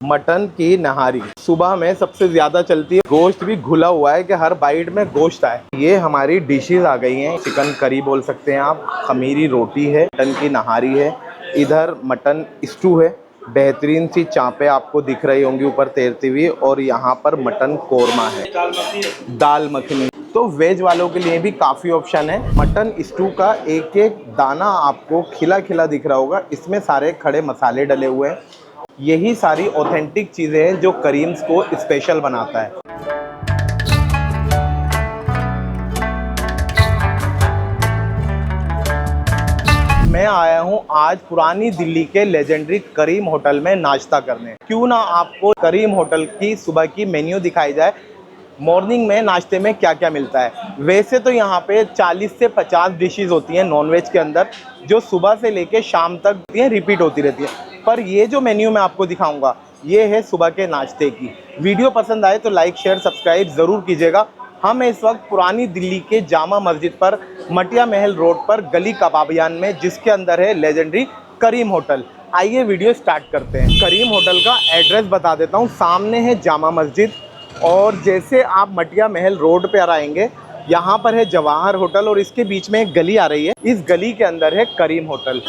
Mutton की नहारी सुबह में सबसे ज्यादा चलती है। गोश्त भी घुला हुआ है कि हर बाइट में गोश्त आए। ये हमारी डिशेज आ गई हैं। चिकन करी बोल सकते हैं आप, खमीरी रोटी है, मटन की नहारी है, इधर मटन स्टू है, बेहतरीन सी चांपे आपको दिख रही होंगी ऊपर तैरती हुई, और यहाँ पर मटन कोरमा है, दाल मखनी। तो वेज वालों के लिए भी काफ़ी ऑप्शन है। मटन स्टू का एक एक दाना आपको खिला खिला दिख रहा होगा, इसमें सारे खड़े मसाले डले हुए हैं। यही सारी ऑथेंटिक चीज़ें हैं जो करीम्स को स्पेशल बनाता है। मैं आया हूं आज पुरानी दिल्ली के लेजेंडरी करीम होटल में नाश्ता करने। क्यों ना आपको करीम होटल की सुबह की मेन्यू दिखाई जाए, मॉर्निंग में नाश्ते में क्या क्या मिलता है। वैसे तो यहाँ पे 40 से 50 डिशेस होती हैं नॉनवेज के अंदर, जो सुबह से लेके शाम तक रिपीट होती रहती है। पर ये जो मेन्यू मैं आपको दिखाऊंगा ये है सुबह के नाश्ते की। वीडियो पसंद आए तो लाइक शेयर सब्सक्राइब ज़रूर कीजिएगा। हम इस वक्त पुरानी दिल्ली के जामा मस्जिद पर मटिया महल रोड पर गली कबाबियान में, जिसके अंदर है लेजेंडरी करीम होटल। आइए वीडियो स्टार्ट करते हैं। करीम होटल का एड्रेस बता देता हूँ। सामने है जामा मस्जिद, और जैसे आप मटिया महल रोड पर आएंगे यहाँ पर है जवाहर होटल, और इसके बीच में एक गली आ रही है, इस गली के अंदर है करीम होटल।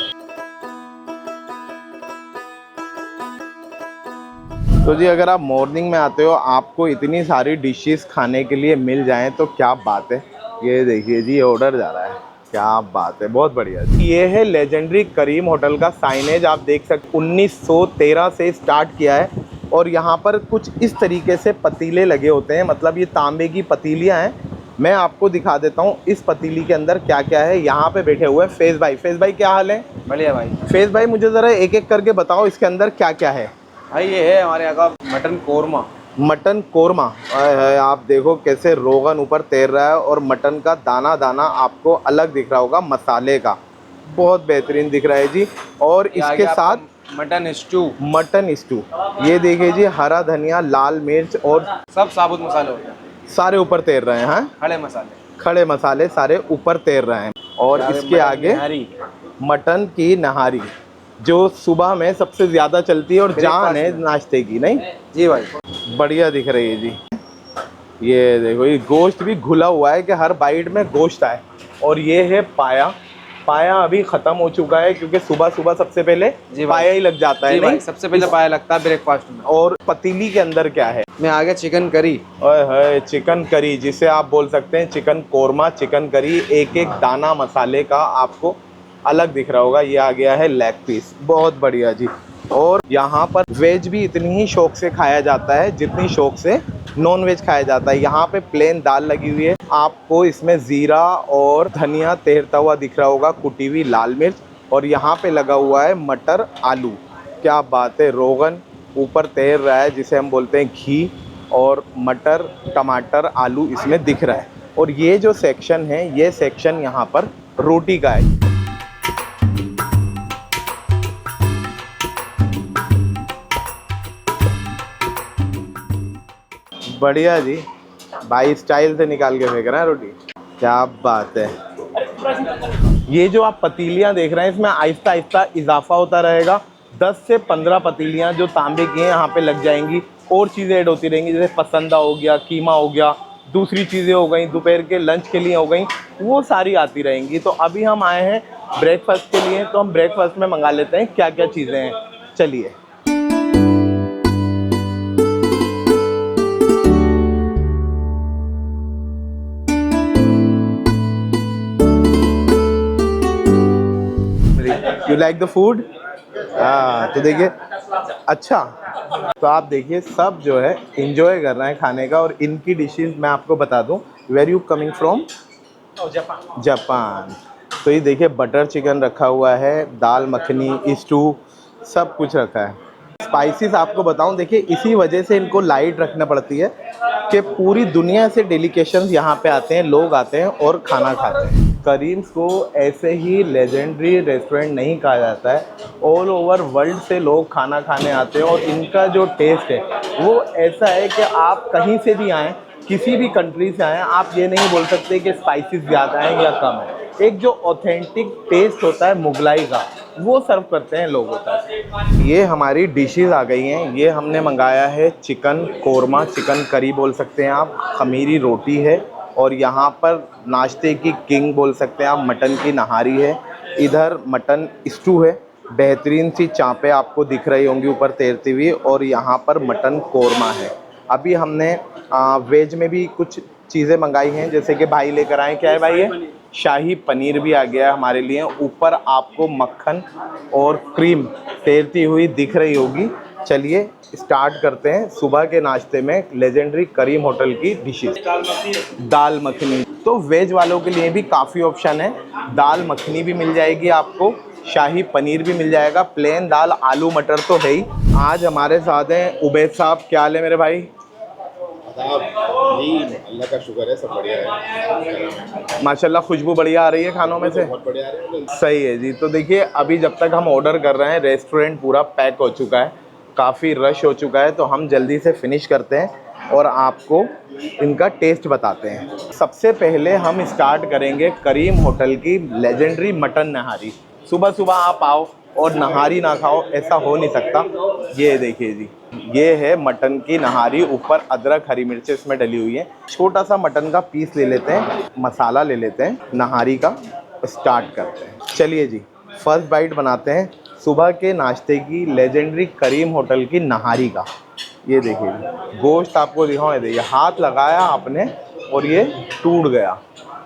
तो जी अगर आप मॉर्निंग में आते हो, आपको इतनी सारी डिशेस खाने के लिए मिल जाएं तो क्या बात है। ये देखिए जी ऑर्डर जा रहा है, क्या बात है, बहुत बढ़िया। ये है लेजेंडरी करीम होटल का साइनेज, आप देख सकते 1913 से स्टार्ट किया है। और यहाँ पर कुछ इस तरीके से पतीले लगे होते हैं, मतलब ये तांबे की पतीलियाँ हैं। मैं आपको दिखा देता हूँ इस पतीली के अंदर क्या क्या है। यहाँ पे बैठे हुए हैं फैज़ भाई। फैज़ भाई क्या हाल है? बढ़िया भाई। फैज़ भाई मुझे ज़रा एक एक करके बताओ इसके अंदर क्या क्या है। भाई ये है हमारे यहाँ का मटन कोरमा। मटन कोरमा, आप देखो कैसे रोगन ऊपर तैर रहा है, और मटन का दाना दाना आपको अलग दिख रहा होगा मसाले का, बहुत बेहतरीन दिख रहा है जी। और इसके साथ मटन स्टू। मटन स्टू, ये देखिए जी, हरा धनिया, लाल मिर्च और सब साबुत मसाले होते हैं, सारे ऊपर तैर रहे हैं। हाँ, खड़े मसाले, खड़े मसाले सारे ऊपर तैर रहे हैं। और इसके आगे मटन की नहारी, जो सुबह में सबसे ज़्यादा चलती है और जान है नाश्ते की। नहीं जी भाई, बढ़िया दिख रही है जी। ये देखो, ये गोश्त भी घुला हुआ है कि हर बाइट में गोश्त आए। और ये है पाया। पाया अभी ख़त्म हो चुका है क्योंकि सुबह सुबह सबसे पहले पाया ही लग जाता है। नहीं, सबसे पहले पाया लगता है ब्रेकफास्ट में। और पतीली के अंदर क्या है? मैं आ गया चिकन करी। ओए चिकन करी, जिसे आप बोल सकते हैं चिकन कोरमा, चिकन करी। एक एक दाना मसाले का आपको अलग दिख रहा होगा। ये आ गया है लेग पीस, बहुत बढ़िया जी। और यहाँ पर वेज भी इतनी ही शौक से खाया जाता है जितनी शौक से नॉन वेज खाया जाता है। यहाँ पे प्लेन दाल लगी हुई है, आपको इसमें ज़ीरा और धनिया तैरता हुआ दिख रहा होगा, कुटी हुई लाल मिर्च। और यहाँ पे लगा हुआ है मटर आलू, क्या बात है। रोगन ऊपर तैर रहा है, जिसे हम बोलते हैं घी, और मटर टमाटर आलू इसमें दिख रहा है। और ये जो सेक्शन है, ये सेक्शन यहाँ पर रोटी का है। बढ़िया जी, भाई स्टाइल से निकाल के फेंक रहा है रोटी, क्या बात है। ये जो आप पतीलियाँ देख रहे हैं, इसमें आहिस्ता आहिस्ता इजाफा होता रहेगा। 10 से 15 पतीलियाँ जो तांबे की हैं यहाँ पे लग जाएंगी, और चीज़ें ऐड होती रहेंगी, जैसे पसंदा हो गया, कीमा हो गया, दूसरी चीज़ें हो गई, दोपहर के लंच के लिए हो गई, वो सारी आती रहेंगी। तो अभी हम आए हैं ब्रेकफास्ट के लिए, तो हम ब्रेकफास्ट में मंगा लेते हैं क्या क्या चीज़ें हैं। चलिए। You like the food? हाँ, तो देखिए, अच्छा तो आप देखिए सब जो है इंजॉय कर रहे हैं खाने का। और इनकी डिशेस मैं आपको बता दूं, where you coming from? Japan. तो ये देखिए बटर चिकन रखा हुआ है, दाल मखनी, स्टू, सब कुछ रखा है। स्पाइसेस आपको बताऊं, देखिए इसी वजह से इनको लाइट रखना पड़ती है कि पूरी दुनिया से डेलीकेशंस यहाँ पे आते हैं, लोग आते हैं और खाना खाते हैं। करीम्स को ऐसे ही लेजेंडरी रेस्टोरेंट नहीं कहा जाता है, ऑल ओवर वर्ल्ड से लोग खाना खाने आते हैं। और इनका जो टेस्ट है वो ऐसा है कि आप कहीं से भी आएँ, किसी भी कंट्री से आएँ, आप ये नहीं बोल सकते कि स्पाइसेस ज़्यादा हैं या कम है। एक जो ऑथेंटिक टेस्ट होता है मुगलाई का, वो सर्व करते हैं लोगों तक। ये हमारी डिशेस आ गई हैं। ये हमने मंगाया है चिकन कोरमा, चिकन करी बोल सकते हैं आप, खमीरी रोटी है, और यहाँ पर नाश्ते की किंग बोल सकते हैं आप, मटन की नहारी है। इधर मटन स्टू है, बेहतरीन सी चाँपें आपको दिख रही होंगी ऊपर तैरती हुई, और यहाँ पर मटन कोरमा है। अभी हमने वेज में भी कुछ चीज़ें मंगाई हैं, जैसे कि भाई लेकर आए, क्या है भाई ये शाही पनीर भी आ गया है हमारे लिए। ऊपर आपको मक्खन और क्रीम तैरती हुई दिख रही होगी। चलिए स्टार्ट करते हैं सुबह के नाश्ते में लेजेंडरी करीम होटल की डिशेस। दाल मखनी, तो वेज वालों के लिए भी काफ़ी ऑप्शन है। दाल मखनी भी मिल जाएगी आपको, शाही पनीर भी मिल जाएगा, प्लेन दाल आलू मटर तो है ही। आज हमारे साथ हैं उबैद साहब। क्या हाल है मेरे भाई? जी अल्लाह का शुक्र है, सब बढ़िया है माशाल्लाह खुशबू बढ़िया आ रही है खानों में से। बहुत बढ़िया है। सही है जी। तो देखिए अभी जब तक हम ऑर्डर कर रहे हैं रेस्टोरेंट पूरा पैक हो चुका है, काफ़ी रश हो चुका है, तो हम जल्दी से फिनिश करते हैं और आपको इनका टेस्ट बताते हैं। सबसे पहले हम स्टार्ट करेंगे करीम होटल की लेजेंडरी मटन नहारी। सुबह सुबह आप आओ और नहारी ना खाओ, ऐसा हो नहीं सकता। ये देखिए जी, ये है मटन की नहारी, ऊपर अदरक हरी मिर्चें इसमें डली हुई है। छोटा सा मटन का पीस ले लेते हैं, मसाला ले लेते हैं नहारी का, स्टार्ट करते हैं। चलिए जी, फर्स्ट बाइट बनाते हैं सुबह के नाश्ते की लेजेंडरी करीम होटल की नहारी का। ये देखिए गोश्त आपको दिखाऊं, ये देखिए हाथ लगाया आपने और ये टूट गया,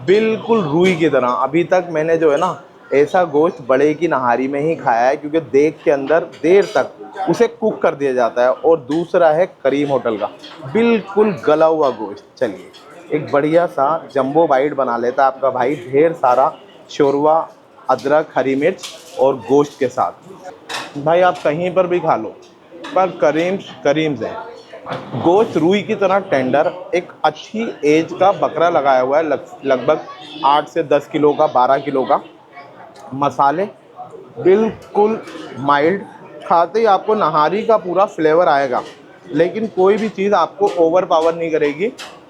बिल्कुल रुई की तरह। अभी तक मैंने जो है ना ऐसा गोश्त बड़े की नहारी में ही खाया है, क्योंकि देख के अंदर देर तक उसे कुक कर दिया जाता है। और दूसरा है करीम होटल का बिल्कुल गला हुआ गोश्त। चलिए एक बढ़िया सा जंबो बाइट बना लेता है आपका भाई, ढेर सारा शोरवा, अदरक हरी मिर्च और गोश्त के साथ। भाई आप कहीं पर भी खा लो, पर करीम से गोश्त रुई की तरह टेंडर। एक अच्छी एज का बकरा लगाया हुआ है, लगभग 8 से 10 किलो का, 12 किलो का। मसाले बिल्कुल माइल्ड, खाते ही आपको नहारी का पूरा फ्लेवर आएगा, लेकिन कोई भी चीज़ आपको ओवर पावर नहीं करेगी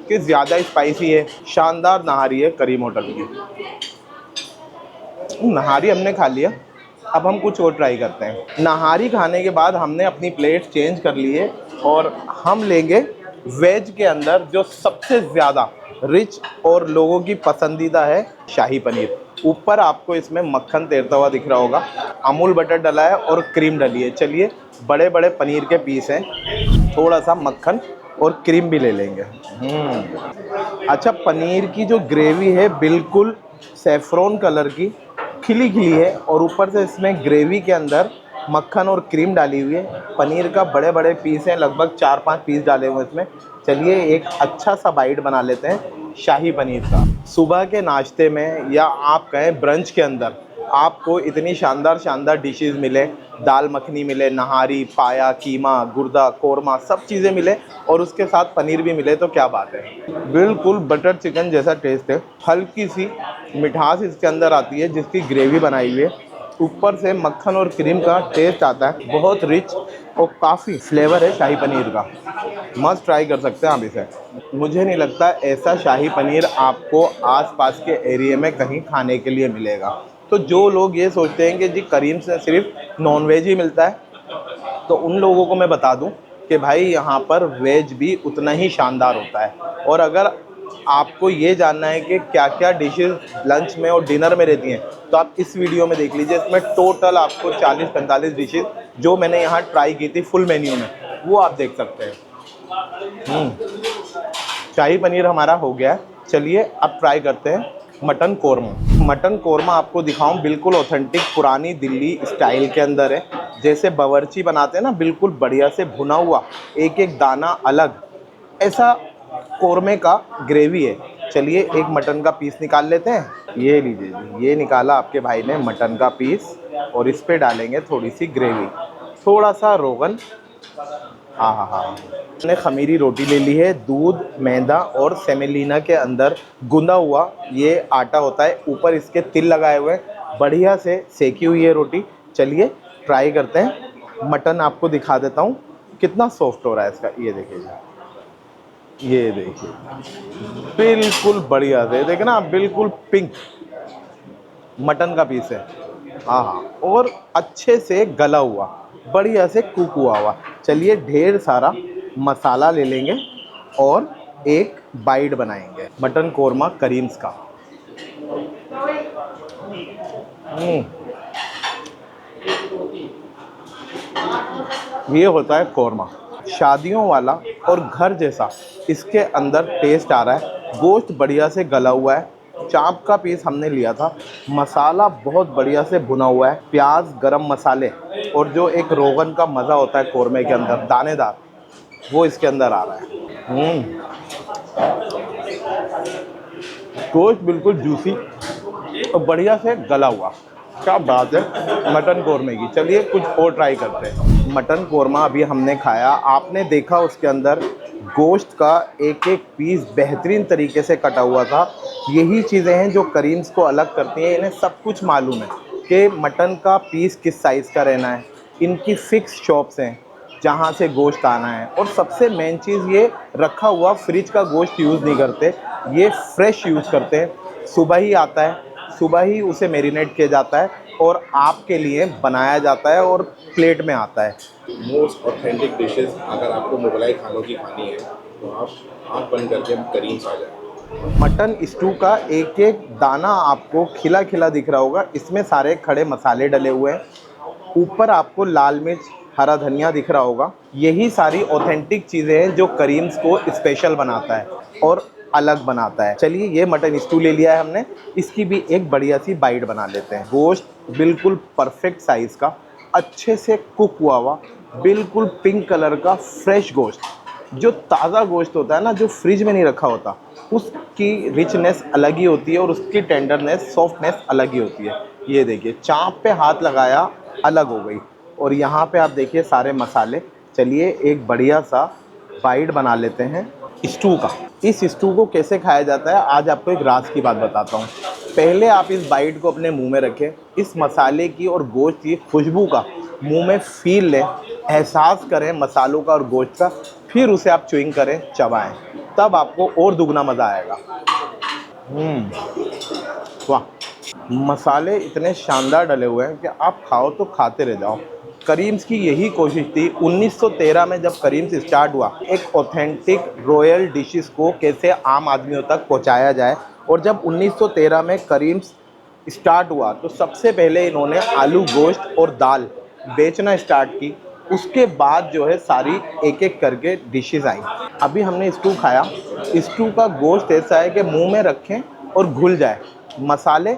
कि ज़्यादा स्पाइसी है। शानदार नहारी है करीम होटल की। नहारी हमने खा लिया, अब हम कुछ और ट्राई करते हैं। नहारी खाने के बाद हमने अपनी प्लेट चेंज कर ली है और हम लेंगे वेज के अंदर जो सबसे ज़्यादा रिच और लोगों की पसंदीदा है, शाही पनीर। ऊपर आपको इसमें मक्खन तैरता हुआ दिख रहा होगा, अमूल बटर डला है और क्रीम डली है। चलिए बड़े बड़े पनीर के पीस हैं, थोड़ा सा मक्खन और क्रीम भी ले लेंगे। अच्छा, पनीर की जो ग्रेवी है बिल्कुल सेफ्रॉन कलर की, खिली खिली है, और ऊपर से इसमें ग्रेवी के अंदर मक्खन और क्रीम डाली हुई है। पनीर का बड़े बड़े पीस हैं, लगभग 4-5 पीस डाले हुए इसमें। चलिए एक अच्छा सा बाइट बना लेते हैं शाही पनीर का। सुबह के नाश्ते में या आप कहें ब्रंच के अंदर आपको इतनी शानदार शानदार डिशेस मिले, दाल मखनी मिले, नहारी, पाया, कीमा, गुर्दा, कोरमा, सब चीज़ें मिले और उसके साथ पनीर भी मिले, तो क्या बात है। बिल्कुल बटर चिकन जैसा टेस्ट है, हल्की सी मिठास इसके अंदर आती है जिसकी ग्रेवी बनाई हुई है, ऊपर से मक्खन और क्रीम का टेस्ट आता है, बहुत रिच और काफ़ी फ्लेवर है शाही पनीर का। मस्त ट्राई कर सकते हैं आप इसे। मुझे नहीं लगता ऐसा शाही पनीर आपको आसपास के एरिया में कहीं खाने के लिए मिलेगा। तो जो लोग ये सोचते हैं कि जी करीम से सिर्फ नॉनवेज ही मिलता है, तो उन लोगों को मैं बता दूं कि भाई यहाँ पर वेज भी उतना ही शानदार होता है। और अगर आपको ये जानना है कि क्या क्या डिशेस लंच में और डिनर में रहती हैं, तो आप इस वीडियो में देख लीजिए। इसमें टोटल आपको 40-45 डिशेस जो मैंने यहाँ ट्राई की थी फुल मेन्यू में, वो आप देख सकते हैं। शाही पनीर हमारा हो गया है। चलिए अब ट्राई करते हैं मटन कोरमा। मटन कोरमा आपको दिखाऊं, बिल्कुल ऑथेंटिक पुरानी दिल्ली स्टाइल के अंदर है, जैसे बावर्ची बनाते हैं ना, बिल्कुल बढ़िया से भुना हुआ, एक एक दाना अलग, ऐसा कोरमे का ग्रेवी है। चलिए एक मटन का पीस निकाल लेते हैं। ये लीजिए जी, ये निकाला आपके भाई ने मटन का पीस, और इस पे डालेंगे थोड़ी सी ग्रेवी, थोड़ा सा रोगन। हाँ हाँ हाँ, मैंने खमीरी रोटी ले ली है, दूध, मैदा और सेमेलिना के अंदर गूंदा हुआ ये आटा होता है, ऊपर इसके तिल लगाए हुए हैं, बढ़िया से सेकी हुई है रोटी। चलिए ट्राई करते हैं। मटन आपको दिखा देता हूँ कितना सॉफ्ट हो रहा है इसका। ये देखिए, ये देखिए बिल्कुल बढ़िया से, देखे ना, बिल्कुल पिंक मटन का पीस है। हाँ हाँ, और अच्छे से गला हुआ, बढ़िया से कुक हुआ। चलिए ढेर सारा मसाला ले लेंगे और एक बाइट बनाएंगे मटन कोरमा करीम्स का। ये होता है कोरमा, शादियों वाला और घर जैसा इसके अंदर टेस्ट आ रहा है। गोश्त बढ़िया से गला हुआ है, चाप का पीस हमने लिया था, मसाला बहुत बढ़िया से भुना हुआ है, प्याज गरम मसाले और जो एक रोगन का मज़ा होता है कोरमे के अंदर दानेदार, वो इसके अंदर आ रहा है। गोश्त बिल्कुल जूसी और बढ़िया से गला हुआ। क्या बात है मटन कोरमे की। चलिए कुछ और ट्राई करते हैं। मटन कोरमा अभी हमने खाया, आपने देखा उसके अंदर गोश्त का एक एक पीस बेहतरीन तरीके से कटा हुआ था। यही चीज़ें हैं जो करीम्स को अलग करती हैं। इन्हें सब कुछ मालूम है कि मटन का पीस किस साइज़ का रहना है, इनकी फ़िक्स शॉप्स हैं जहाँ से गोश्त आना है, और सबसे मेन चीज़ ये रखा हुआ फ्रिज का गोश्त यूज़ नहीं करते, ये फ्रेश यूज़ करते हैं। सुबह ही आता है, सुबह ही उसे मैरिनेट किया जाता है और आपके लिए बनाया जाता है और प्लेट में आता है। मोस्ट ऑथेंटिक डिशेस अगर आपको मुगलाई खानों की खानी है तो आप बन करके करीम्स आ जाए। मटन स्टू का एक एक दाना आपको खिला खिला दिख रहा होगा, इसमें सारे खड़े मसाले डले हुए हैं। ऊपर आपको लाल मिर्च, हरा धनिया दिख रहा होगा। यही सारी ऑथेंटिक चीज़ें हैं जो करीम्स को स्पेशल बनाता है और अलग बनाता है। चलिए ये मटन स्टू ले लिया है हमने, इसकी भी एक बढ़िया सी बाइट बना लेते हैं। गोश्त बिल्कुल परफेक्ट साइज़ का, अच्छे से कुक हुआ, बिल्कुल पिंक कलर का फ्रेश गोश्त। जो ताज़ा गोश्त होता है ना, जो फ्रिज में नहीं रखा होता, उसकी रिचनेस अलग ही होती है और उसकी टेंडरनेस, सॉफ्टनेस अलग ही होती है। ये देखिए चाप पे हाथ लगाया अलग हो गई, और यहाँ पे आप देखिए सारे मसाले। चलिए एक बढ़िया सा बाइट बना लेते हैं स्टू का। इस स्टू को कैसे खाया जाता है आज आपको एक राज की बात बताता हूँ। पहले आप इस बाइट को अपने मुंह में रखें, इस मसाले की और गोश्त की खुशबू का मुंह में फील लें, एहसास करें मसालों का और गोश्त का, फिर उसे आप च्युइंग करें, चबाएं, तब आपको और दुगना मज़ा आएगा। वाह, मसाले इतने शानदार डले हुए हैं कि आप खाओ तो खाते रह जाओ। करीम्स की यही कोशिश थी 1913 में जब करीम्स स्टार्ट हुआ, एक ऑथेंटिक रॉयल डिशेस को कैसे आम आदमियों तक पहुंचाया जाए। और जब 1913 में करीम्स स्टार्ट हुआ तो सबसे पहले इन्होंने आलू गोश्त और दाल बेचना स्टार्ट की। उसके बाद जो है सारी एक एक करके डिशेस आई। अभी हमने स्टू खाया, स्टू का गोश्त ऐसा है कि मुंह में रखें और घुल जाए, मसाले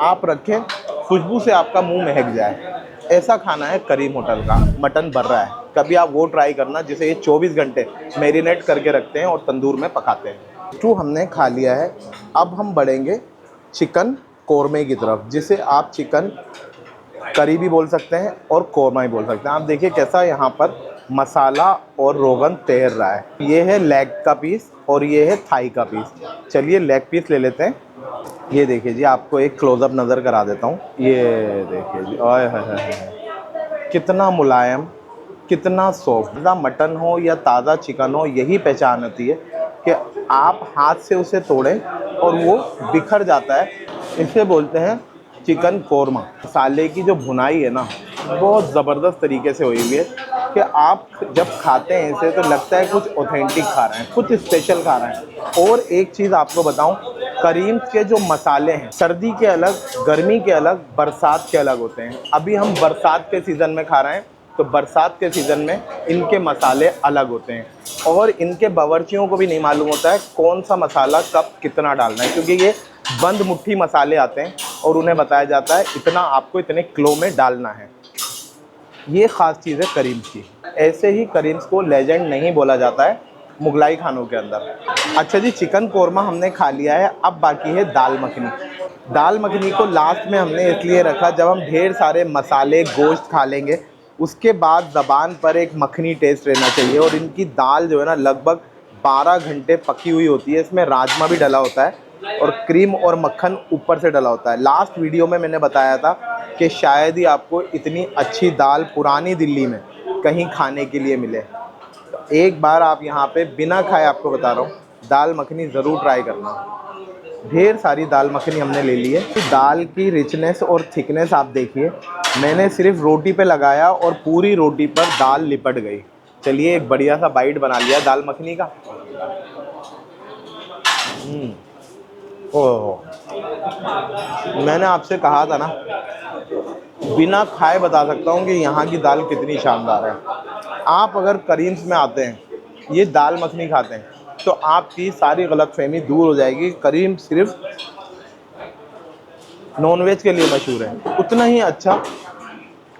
आप रखें, खुशबू से आपका मुंह महक जाए। ऐसा खाना है करीम होटल का। मटन भर रहा है, कभी आप वो ट्राई करना जिसे ये 24 घंटे मैरिनेट करके रखते हैं और तंदूर में पकाते हैं। स्टू हमने खा लिया है, अब हम बढ़ेंगे चिकन कोरमे की तरफ, जिसे आप चिकन करी भी बोल सकते हैं और कोरमा भी बोल सकते हैं। आप देखिए कैसा यहाँ पर मसाला और रोगन तैर रहा है। ये है लेग का पीस और ये है थाई का पीस। चलिए लेग पीस ले लेते हैं। ये देखिए जी, आपको एक क्लोज़अप नज़र करा देता हूँ। ये देखिए जी, ओए है, कितना मुलायम, कितना सॉफ्ट। ताज़ा मटन हो या ताज़ा चिकन हो, यही पहचान होती है कि आप हाथ से उसे तोड़ें और वो बिखर जाता है। इसे बोलते हैं चिकन कोरमा। मसाले की जो भुनाई है ना, बहुत ज़बरदस्त तरीके से हुई हुई है कि आप जब खाते हैं इसे तो लगता है कुछ ऑथेंटिक खा रहे हैं, कुछ स्पेशल खा रहे हैं। और एक चीज़ आपको बताऊं, करीम्स के जो मसाले हैं सर्दी के अलग, गर्मी के अलग, बरसात के अलग होते हैं। अभी हम बरसात के सीज़न में खा रहे हैं, तो बरसात के सीज़न में इनके मसाले अलग होते हैं और इनके बावर्चियों को भी नहीं मालूम होता है कौन सा मसाला कब कितना डालना है, क्योंकि ये बंद मुट्ठी मसाले आते हैं और उन्हें बताया जाता है इतना आपको इतने किलो में डालना है। ये ख़ास चीज़ है करीम्स की। ऐसे ही करीम्स को लेजेंड नहीं बोला जाता है मुगलाई खानों के अंदर। अच्छा जी, चिकन कोरमा हमने खा लिया है, अब बाकी है दाल मखनी। दाल मखनी को लास्ट में हमने इसलिए रखा, जब हम ढेर सारे मसाले गोश्त खा लेंगे उसके बाद ज़बान पर एक मखनी टेस्ट रहना चाहिए। और इनकी दाल जो है ना लगभग 12 घंटे पकी हुई होती है। इसमें राजमा भी डला होता है और क्रीम और मक्खन ऊपर से डला होता है। लास्ट वीडियो में मैंने बताया था कि शायद ही आपको इतनी अच्छी दाल पुरानी दिल्ली में कहीं खाने के लिए मिले। तो एक बार आप यहाँ पे बिना खाए, आपको बता रहा हूँ, दाल मखनी ज़रूर ट्राई करना। ढेर सारी दाल मखनी हमने ले ली है। दाल की रिचनेस और थिकनेस आप देखिए, मैंने सिर्फ रोटी पे लगाया और पूरी रोटी पर दाल लिपट गई। चलिए एक बढ़िया सा बाइट बना लिया दाल मखनी का। ओह, मैंने आपसे कहा था ना, बिना खाए बता सकता हूँ कि यहाँ की दाल कितनी शानदार है। आप अगर करीम्स में आते हैं, ये दाल मखनी खाते हैं, तो आपकी सारी गलतफहमी दूर हो जाएगी। करीम सिर्फ नॉनवेज के लिए मशहूर है, उतना ही अच्छा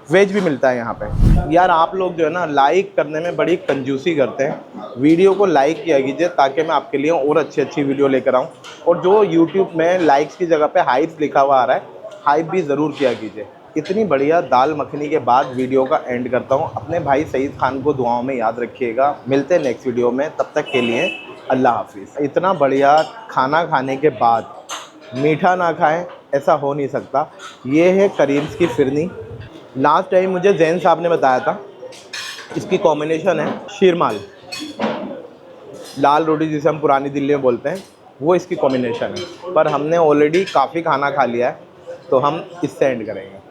वेज भी मिलता है यहाँ पे। यार आप लोग जो है ना, लाइक करने में बड़ी कंजूसी करते हैं। वीडियो को लाइक किया कीजिए ताकि मैं आपके लिए और अच्छी अच्छी वीडियो लेकर आऊँ। और जो यूट्यूब में लाइक्स की जगह पे हाइप्स लिखा हुआ आ रहा है, हाइप भी ज़रूर किया कीजिए। इतनी बढ़िया दाल मखनी के बाद वीडियो का एंड करता हूँ। अपने भाई सईद खान को दुआओं में याद रखिएगा। मिलते हैं नेक्स्ट वीडियो में, तब तक के लिए अल्लाह हाफिज़। इतना बढ़िया खाना खाने के बाद मीठा ना खाएं, ऐसा हो नहीं सकता। ये है करीम्स की फिरनी। लास्ट टाइम मुझे जैन साहब ने बताया था, इसकी कॉम्बिनेशन है शीरमाल, लाल रोटी जिसे हम पुरानी दिल्ली में बोलते हैं, वो इसकी कॉम्बिनेशन है। पर हमने ऑलरेडी काफ़ी खाना खा लिया है, तो हम इससे एंड करेंगे।